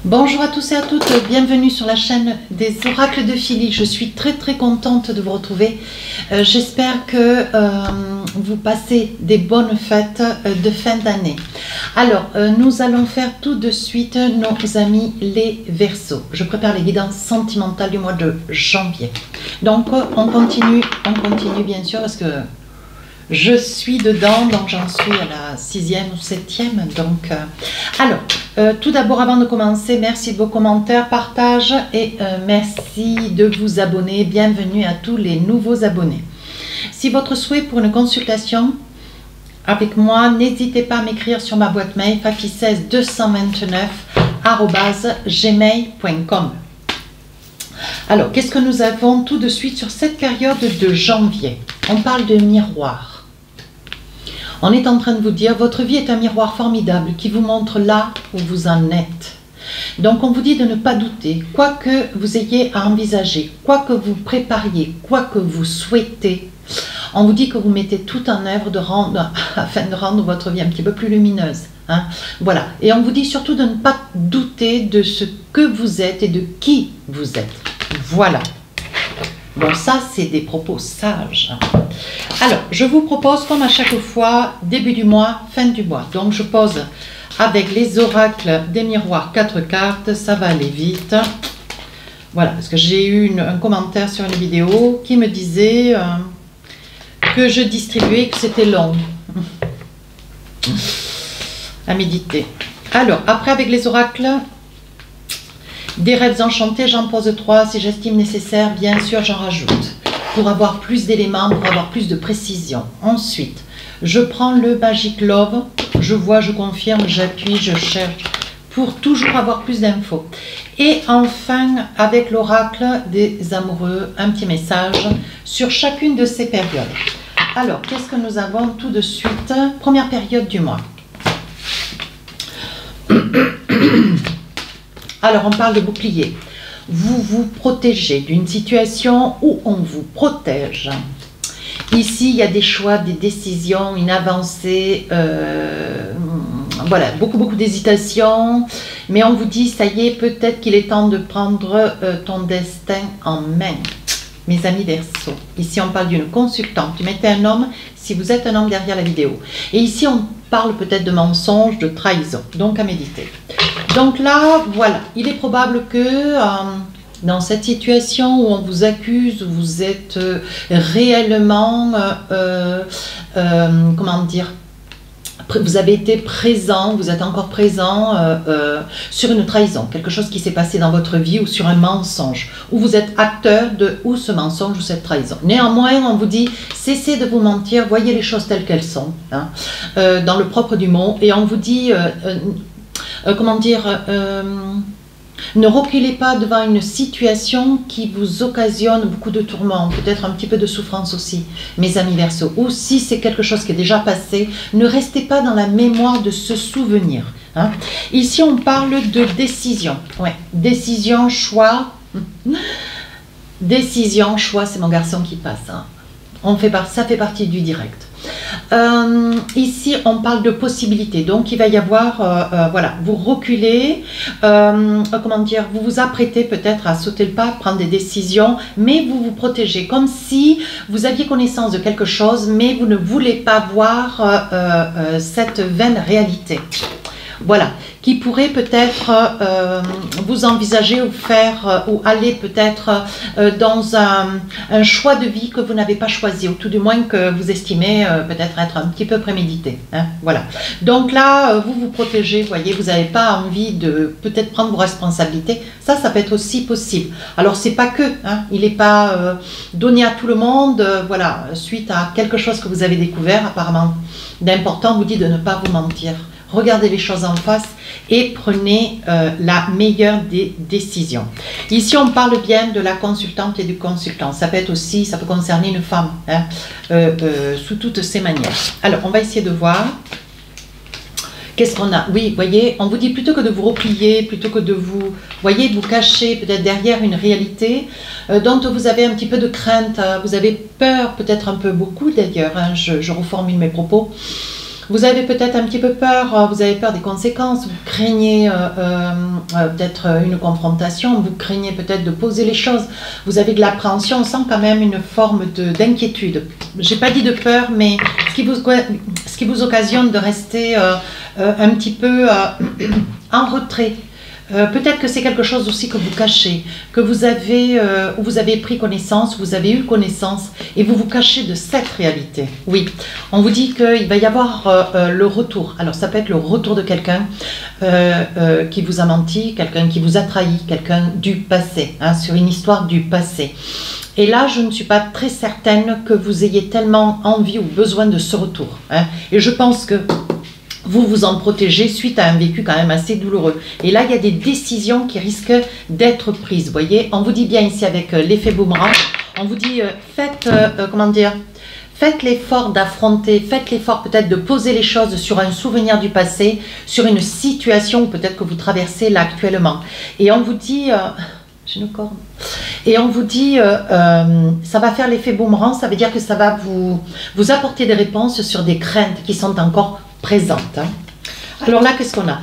Bonjour à tous et à toutes, bienvenue sur la chaîne des oracles de Philly. Je suis très contente de vous retrouver. J'espère que vous passez des bonnes fêtes de fin d'année. Alors, nous allons faire tout de suite nos amis les Verseaux. Je prépare les guidances sentimentales du mois de janvier. Donc, on continue bien sûr parce que je suis dedans, donc j'en suis à la 6e ou 7e. Donc, tout d'abord, avant de commencer, merci de vos commentaires, partages et merci de vous abonner. Bienvenue à tous les nouveaux abonnés. Si votre souhait pour une consultation avec moi, n'hésitez pas à m'écrire sur ma boîte mail fafi16229@gmail.com. Alors, qu'est-ce que nous avons tout de suite sur cette période de janvier? On parle de miroir. On est en train de vous dire, votre vie est un miroir formidable qui vous montre là où vous en êtes. Donc on vous dit de ne pas douter, quoi que vous ayez à envisager, quoi que vous prépariez, quoi que vous souhaitez. On vous dit que vous mettez tout en œuvre afin de rendre votre vie un petit peu plus lumineuse. Hein? Voilà. Et on vous dit surtout de ne pas douter de ce que vous êtes et de qui vous êtes. Voilà. Bon, ça, c'est des propos sages. Alors, je vous propose, comme à chaque fois, début du mois, fin du mois. Donc, je pose avec les oracles des miroirs 4 cartes. Ça va aller vite. Voilà, parce que j'ai eu un commentaire sur une vidéo qui me disait que je distribuais, que c'était long à méditer. Alors, après, avec les oracles des rêves enchantés, j'en pose 3. Si j'estime nécessaire, bien sûr, j'en rajoute. Pour avoir plus d'éléments, pour avoir plus de précision. Ensuite, je prends le Magic Love. Je vois, je confirme, j'appuie, je cherche. Pour toujours avoir plus d'infos. Et enfin, avec l'oracle des amoureux, un petit message sur chacune de ces périodes. Alors, qu'est-ce que nous avons tout de suite? Première période du mois. Alors, on parle de bouclier. Vous vous protégez d'une situation où on vous protège. Ici, il y a des choix, des décisions, une avancée, voilà, beaucoup d'hésitation. Mais on vous dit, ça y est, peut-être qu'il est temps de prendre ton destin en main. Mes amis Verseaux, ici on parle d'une consultante. Tu mettais un homme si vous êtes un homme derrière la vidéo. Et ici on parle peut-être de mensonge, de trahison. Donc à méditer. Donc là, voilà, il est probable que dans cette situation où on vous accuse, où vous êtes réellement, comment dire, vous avez été présent, vous êtes encore présent sur une trahison, quelque chose qui s'est passé dans votre vie ou sur un mensonge, où vous êtes acteur de ou ce mensonge ou cette trahison. Néanmoins, on vous dit, cessez de vous mentir, voyez les choses telles qu'elles sont, hein, dans le propre du mot, et on vous dit, comment dire, ne reculez pas devant une situation qui vous occasionne beaucoup de tourments, peut-être un petit peu de souffrance aussi, mes amis Verseaux. Ou si c'est quelque chose qui est déjà passé, ne restez pas dans la mémoire de ce souvenir. Hein. Ici, on parle de décision. Ouais. Décision, choix. Décision, choix, c'est mon garçon qui passe. Hein. Ça fait partie du direct. Ici on parle de possibilités, donc il va y avoir voilà, vous reculez, comment dire, vous vous apprêtez peut-être à sauter le pas, prendre des décisions, mais vous vous protégez, comme si vous aviez connaissance de quelque chose mais vous ne voulez pas voir cette vaine réalité. Voilà, qui pourrait peut-être vous envisager ou faire ou aller peut-être dans un choix de vie que vous n'avez pas choisi, ou tout du moins que vous estimez peut-être être un petit peu prémédité. Hein, voilà. Donc là, vous vous protégez, vous voyez, vous n'avez pas envie de peut-être prendre vos responsabilités. Ça peut être aussi possible. Alors, c'est pas que, hein, il n'est pas donné à tout le monde, voilà, suite à quelque chose que vous avez découvert, apparemment d'important, vous dit de ne pas vous mentir. Regardez les choses en face et prenez la meilleure des décisions. Ici, on parle bien de la consultante et du consultant. Ça peut être aussi, ça peut concerner une femme, hein, sous toutes ses manières. Alors, on va essayer de voir. Qu'est-ce qu'on a? Oui, voyez, on vous dit plutôt que de vous replier, plutôt que de vous, voyez, vous cacher peut-être derrière une réalité dont vous avez un petit peu de crainte, vous avez peur, peut-être un peu beaucoup d'ailleurs, hein, je reformule mes propos. Vous avez peut-être un petit peu peur, vous avez peur des conséquences, vous craignez peut-être une confrontation, vous craignez peut-être de poser les choses, vous avez de l'appréhension, on sent quand même une forme d'inquiétude. J'ai pas dit de peur, mais ce qui vous occasionne de rester un petit peu en retrait. Peut-être que c'est quelque chose aussi que vous cachez, que vous avez pris connaissance, vous avez eu connaissance et vous vous cachez de cette réalité. Oui, on vous dit qu'il va y avoir le retour. Alors ça peut être le retour de quelqu'un qui vous a menti, quelqu'un qui vous a trahi, quelqu'un du passé, hein, sur une histoire du passé. Et là, je ne suis pas très certaine que vous ayez tellement envie ou besoin de ce retour, hein. Et je pense que vous vous en protégez suite à un vécu quand même assez douloureux. Et là, il y a des décisions qui risquent d'être prises. Vous voyez, on vous dit bien ici avec l'effet boomerang, on vous dit faites, comment dire, faites l'effort d'affronter, faites l'effort peut-être de poser les choses sur un souvenir du passé, sur une situation peut-être que vous traversez là actuellement. Et on vous dit... j'ai une corde. Et on vous dit, ça va faire l'effet boomerang, ça veut dire que ça va vous apporter des réponses sur des craintes qui sont encore présentes. Hein. Alors là, qu'est-ce qu'on a?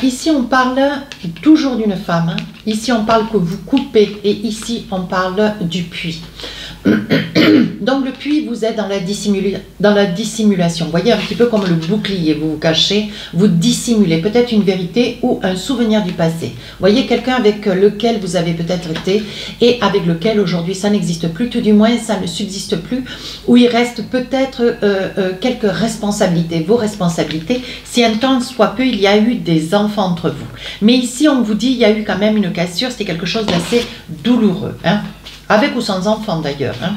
Ici, on parle toujours d'une femme. Hein. Ici, on parle que vous coupez. Et ici, on parle du puits. Donc le puits, vous êtes dans la dissimulation. Vous voyez, un petit peu comme le bouclier, vous vous cachez, vous dissimulez peut-être une vérité ou un souvenir du passé. Vous voyez, quelqu'un avec lequel vous avez peut-être été et avec lequel aujourd'hui ça n'existe plus, tout du moins ça ne subsiste plus, où il reste peut-être quelques responsabilités, vos responsabilités, si un temps soit peu il y a eu des enfants entre vous. Mais ici on vous dit il y a eu quand même une cassure, c'était quelque chose d'assez douloureux, hein. Avec ou sans enfant d'ailleurs. Hein.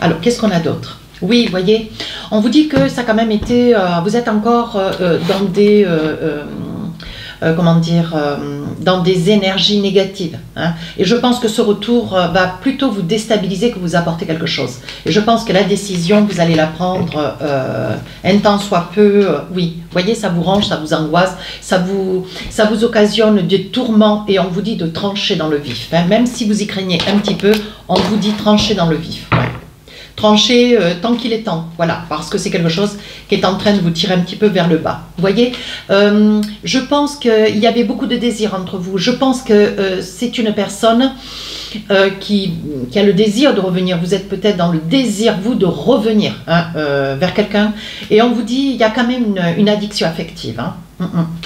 Alors, qu'est-ce qu'on a d'autre? Oui, vous voyez, on vous dit que ça a quand même été... vous êtes encore dans des... comment dire, dans des énergies négatives. Hein. Et je pense que ce retour va plutôt vous déstabiliser que vous apporter quelque chose. Et je pense que la décision, vous allez la prendre un temps soit peu. Oui, vous voyez, ça vous range, ça vous angoisse, ça vous occasionne des tourments et on vous dit de trancher dans le vif. Hein. Même si vous y craignez un petit peu, on vous dit trancher dans le vif. Ouais. Trancher tant qu'il est temps, voilà, parce que c'est quelque chose qui est en train de vous tirer un petit peu vers le bas. Vous voyez, je pense qu'il y avait beaucoup de désir entre vous. Je pense que c'est une personne qui a le désir de revenir. Vous êtes peut-être dans le désir, vous, de revenir hein, vers quelqu'un. Et on vous dit, il y a quand même une addiction affective. Hein.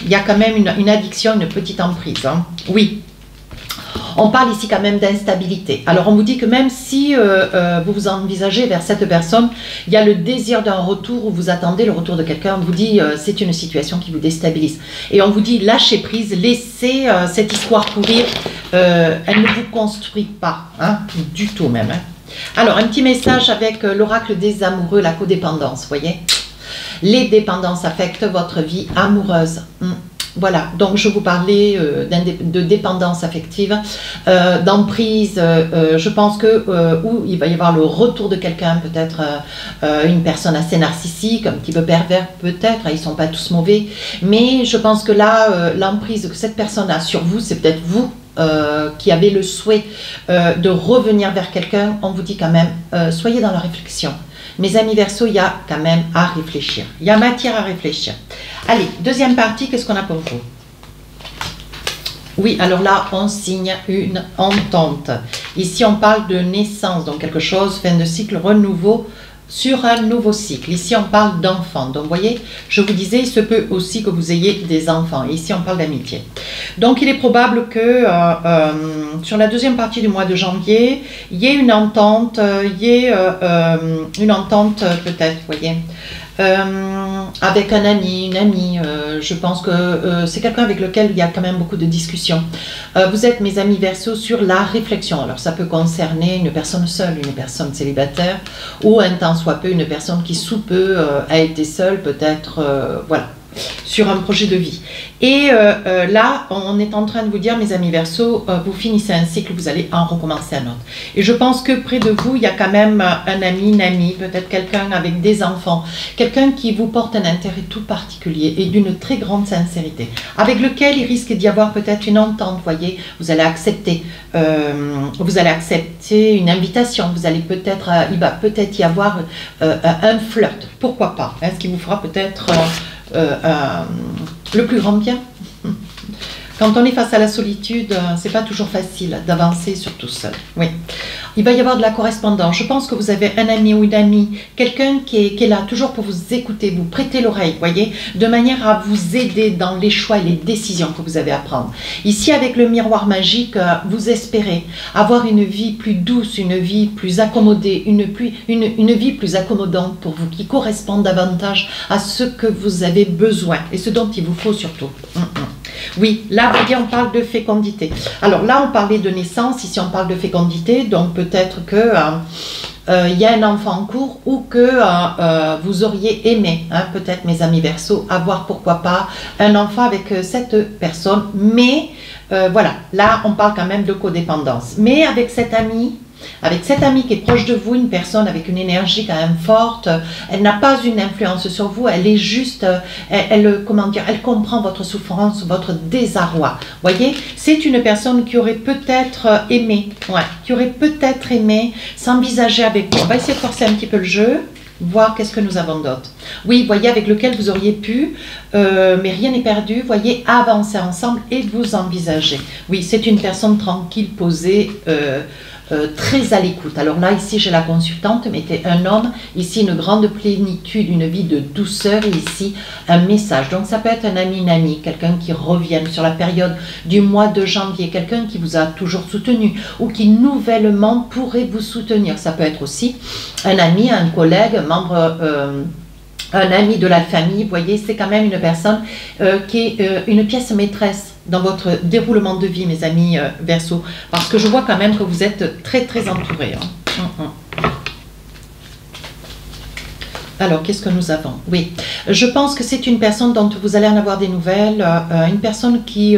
Il y a quand même une addiction, une petite emprise. Hein. Oui. On parle ici quand même d'instabilité. Alors on vous dit que même si vous vous envisagez vers cette personne, il y a le désir d'un retour où vous attendez le retour de quelqu'un. On vous dit c'est une situation qui vous déstabilise. Et on vous dit lâchez prise, laissez cette histoire courir. Elle ne vous construit pas, hein, du tout même. Hein. Alors un petit message avec l'oracle des amoureux, la codépendance, vous voyez. Les dépendances affectent votre vie amoureuse. Voilà, donc je vous parlais de dépendance affective, d'emprise, je pense que où il va y avoir le retour de quelqu'un, peut-être une personne assez narcissique, un petit peu pervers peut-être, ils ne sont pas tous mauvais, mais je pense que là, l'emprise que cette personne a sur vous, c'est peut-être vous qui avez le souhait de revenir vers quelqu'un. On vous dit quand même, soyez dans la réflexion. Mes amis Verseau, il y a quand même à réfléchir. Il y a matière à réfléchir. Allez, deuxième partie, qu'est-ce qu'on a pour vous? Oui, alors là, on signe une entente. Ici, on parle de naissance, donc quelque chose, fin de cycle, renouveau sur un nouveau cycle. Ici, on parle d'enfants. Donc, vous voyez, je vous disais, il se peut aussi que vous ayez des enfants. Ici, on parle d'amitié. Donc, il est probable que sur la deuxième partie du mois de janvier, il y ait une entente, une entente peut-être, vous voyez, avec un ami, une amie. Je pense que c'est quelqu'un avec lequel il y a quand même beaucoup de discussions. Vous êtes, mes amis Verseau, sur la réflexion. Alors ça peut concerner une personne seule, une personne célibataire, ou un tant soit peu une personne qui sous peu a été seule, peut-être, voilà, sur un projet de vie. Et là, on est en train de vous dire, mes amis Verseau, vous finissez un cycle, vous allez en recommencer un autre. Et je pense que près de vous, il y a quand même un ami, une amie, peut-être quelqu'un avec des enfants, quelqu'un qui vous porte un intérêt tout particulier et d'une très grande sincérité, avec lequel il risque d'y avoir peut-être une entente, voyez, vous allez accepter une invitation, vous allez peut-être, il va peut-être y avoir un flirt, pourquoi pas, hein, ce qui vous fera peut-être le plus grand bien. Quand on est face à la solitude, c'est pas toujours facile d'avancer, surtout seul. Oui. Il va y avoir de la correspondance. Je pense que vous avez un ami ou une amie, quelqu'un qui est là toujours pour vous écouter, vous prêter l'oreille, voyez, de manière à vous aider dans les choix et les décisions que vous avez à prendre. Ici, avec le miroir magique, vous espérez avoir une vie plus douce, une vie plus accommodée, une vie plus accommodante pour vous, qui correspond davantage à ce que vous avez besoin et ce dont il vous faut surtout. Oui, là, vous voyez, on parle de fécondité. Alors là, on parlait de naissance, ici on parle de fécondité, donc peut-être que il y a un enfant en cours ou que vous auriez aimé, hein, peut-être mes amis Verseau, avoir pourquoi pas un enfant avec cette personne, mais voilà, là on parle quand même de codépendance. Mais avec cet ami qui est proche de vous, une personne avec une énergie quand même forte, elle n'a pas une influence sur vous, elle est juste, comment dire, elle comprend votre souffrance, votre désarroi. Voyez, c'est une personne qui aurait peut-être aimé, s'envisager avec vous. On va essayer de forcer un petit peu le jeu, voir qu'est-ce que nous avons d'autre. Oui, voyez, avec lequel vous auriez pu, mais rien n'est perdu, voyez, avancer ensemble et vous envisager. Oui, c'est une personne tranquille, posée, très à l'écoute. Alors là, ici, j'ai la consultante, mais c'est un homme, ici, une grande plénitude, une vie de douceur, et ici, un message. Donc, ça peut être un ami, une amie, quelqu'un qui revienne sur la période du mois de janvier, quelqu'un qui vous a toujours soutenu ou qui, nouvellement, pourrait vous soutenir. Ça peut être aussi un ami, un collègue, membre... un ami de la famille, vous voyez, c'est quand même une personne qui est une pièce maîtresse dans votre déroulement de vie, mes amis Verseau, parce que je vois quand même que vous êtes très très entourés. Hein. Alors, qu'est-ce que nous avons? Oui, je pense que c'est une personne dont vous allez en avoir des nouvelles, une personne qui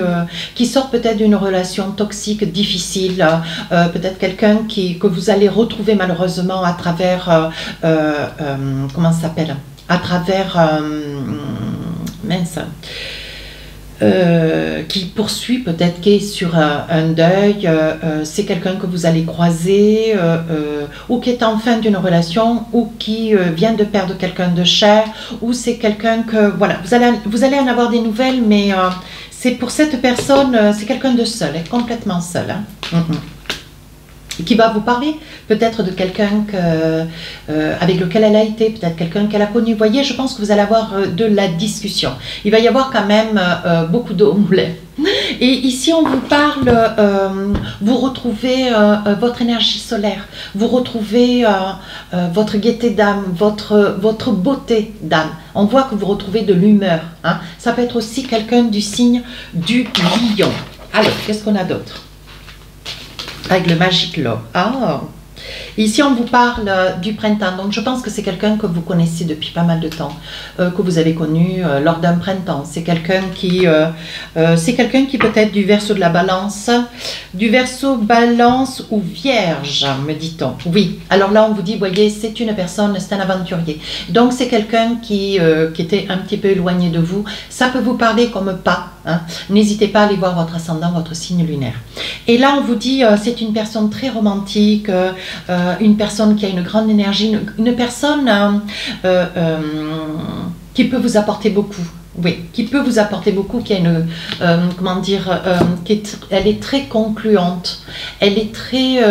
sort peut-être d'une relation toxique, difficile, peut-être quelqu'un que vous allez retrouver malheureusement à travers, comment ça s'appelle? À travers, mince, qui poursuit, peut-être qui est sur un deuil, c'est quelqu'un que vous allez croiser, ou qui est en fin d'une relation, ou qui vient de perdre quelqu'un de cher, ou c'est quelqu'un que, voilà, vous allez en avoir des nouvelles, mais c'est pour cette personne, c'est quelqu'un de seul, complètement seul. Hein. Qui va vous parler peut-être de quelqu'un avec lequel elle a été, peut-être quelqu'un qu'elle a connu. Vous voyez, je pense que vous allez avoir de la discussion. Il va y avoir quand même beaucoup d'eau au moulin. Et ici, on vous parle, vous retrouvez votre énergie solaire, vous retrouvez votre gaieté d'âme, votre beauté d'âme. On voit que vous retrouvez de l'humeur. Hein. Ça peut être aussi quelqu'un du signe du lion. Alors, qu'est-ce qu'on a d'autre? Avec le Magic Love. Ah, ici on vous parle du printemps, donc je pense que c'est quelqu'un que vous connaissez depuis pas mal de temps, que vous avez connu lors d'un printemps. C'est quelqu'un qui peut être du Verseau de la Balance, du Verseau Balance ou Vierge, me dit-on. Oui, alors là on vous dit, voyez, c'est une personne, c'est un aventurier. Donc c'est quelqu'un qui était un petit peu éloigné de vous. Ça peut vous parler comme pas. Hein. N'hésitez pas à aller voir votre ascendant, votre signe lunaire. Et là, on vous dit, c'est une personne très romantique, une personne qui a une grande énergie, une personne qui peut vous apporter beaucoup. Oui, qui peut vous apporter beaucoup, qui a une, comment dire, elle est très concluante, elle est très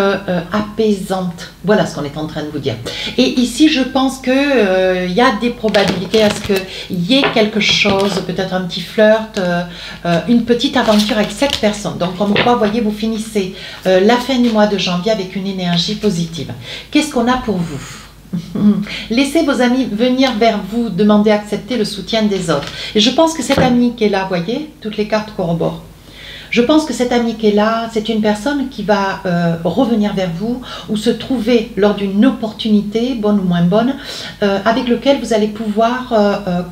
apaisante. Voilà ce qu'on est en train de vous dire. Et ici, je pense que y a des probabilités à ce qu'il y ait quelque chose, peut-être un petit flirt, une petite aventure avec cette personne. Donc, comme quoi, vous voyez, vous finissez la fin du mois de janvier avec une énergie positive. Qu'est-ce qu'on a pour vous? Laissez vos amis venir vers vous, demander, accepter le soutien des autres. Et je pense que cet ami qui est là, voyez, toutes les cartes corroborent. Je pense que cette amie qui est là, c'est une personne qui va revenir vers vous ou se trouver lors d'une opportunité, bonne ou moins bonne, avec lequel vous allez pouvoir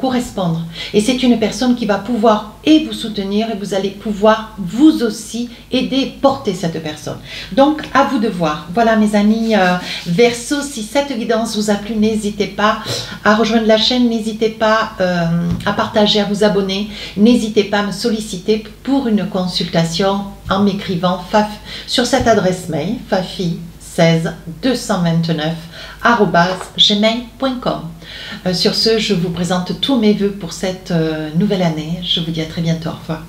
correspondre. Et c'est une personne qui va pouvoir et vous soutenir et vous allez pouvoir vous aussi aider, porter cette personne. Donc à vous de voir. Voilà mes amis Verseau, si cette guidance vous a plu, n'hésitez pas à rejoindre la chaîne, n'hésitez pas à partager, à vous abonner, n'hésitez pas à me solliciter pour une consultation en m'écrivant sur cette adresse mail fafi16 229@gmail.com. Sur ce, je vous présente tous mes vœux pour cette nouvelle année. Je vous dis à très bientôt. Au revoir.